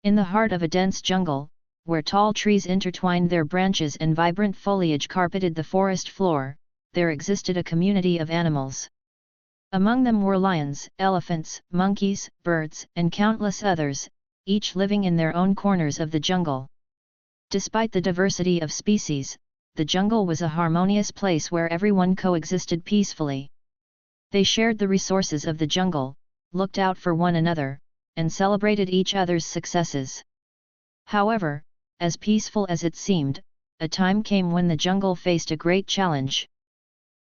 In the heart of a dense jungle, where tall trees intertwined their branches and vibrant foliage carpeted the forest floor, there existed a community of animals. Among them were lions, elephants, monkeys, birds, and countless others, each living in their own corners of the jungle. Despite the diversity of species, the jungle was a harmonious place where everyone coexisted peacefully. They shared the resources of the jungle, looked out for one another, and celebrated each other's successes. However, as peaceful as it seemed, a time came when the jungle faced a great challenge.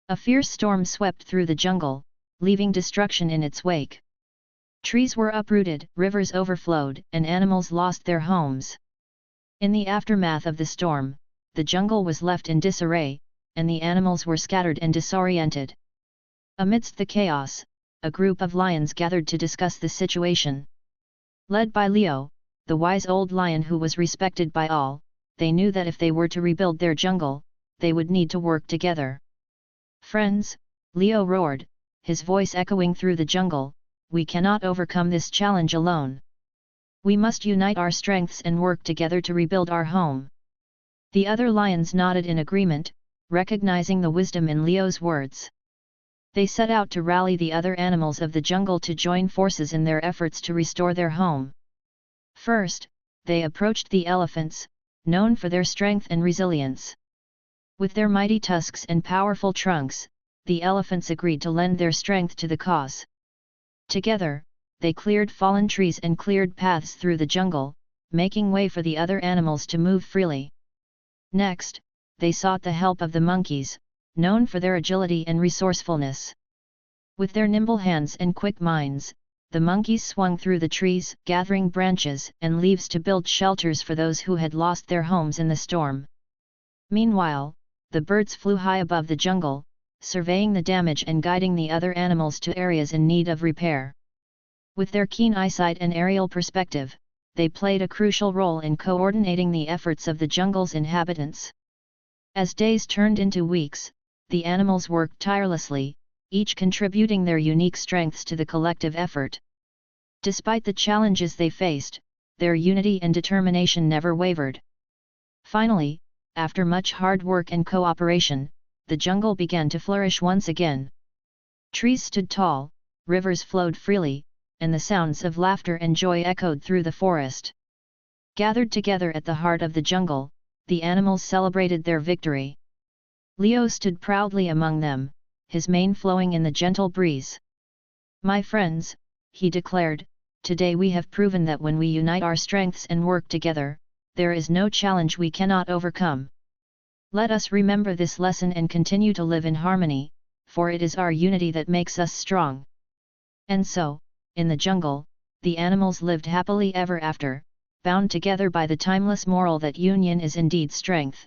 A fierce storm swept through the jungle, leaving destruction in its wake. Trees were uprooted, rivers overflowed, and animals lost their homes. In the aftermath of the storm, the jungle was left in disarray, and the animals were scattered and disoriented. Amidst the chaos, a group of lions gathered to discuss the situation. Led by Leo, the wise old lion who was respected by all, they knew that if they were to rebuild their jungle, they would need to work together. "Friends," Leo roared, his voice echoing through the jungle, "we cannot overcome this challenge alone. We must unite our strengths and work together to rebuild our home." The other lions nodded in agreement, recognizing the wisdom in Leo's words. They set out to rally the other animals of the jungle to join forces in their efforts to restore their home. First, they approached the elephants, known for their strength and resilience. With their mighty tusks and powerful trunks, the elephants agreed to lend their strength to the cause. Together, they cleared fallen trees and cleared paths through the jungle, making way for the other animals to move freely. Next, they sought the help of the monkeys, known for their agility and resourcefulness. With their nimble hands and quick minds, the monkeys swung through the trees, gathering branches and leaves to build shelters for those who had lost their homes in the storm. Meanwhile, the birds flew high above the jungle, surveying the damage and guiding the other animals to areas in need of repair. With their keen eyesight and aerial perspective, they played a crucial role in coordinating the efforts of the jungle's inhabitants. As days turned into weeks, the animals worked tirelessly, each contributing their unique strengths to the collective effort. Despite the challenges they faced, their unity and determination never wavered. Finally, after much hard work and cooperation, the jungle began to flourish once again. Trees stood tall, rivers flowed freely, and the sounds of laughter and joy echoed through the forest. Gathered together at the heart of the jungle, the animals celebrated their victory. Leo stood proudly among them, his mane flowing in the gentle breeze. "My friends," he declared, "today we have proven that when we unite our strengths and work together, there is no challenge we cannot overcome. Let us remember this lesson and continue to live in harmony, for it is our unity that makes us strong." And so, in the jungle, the animals lived happily ever after, bound together by the timeless moral that union is indeed strength.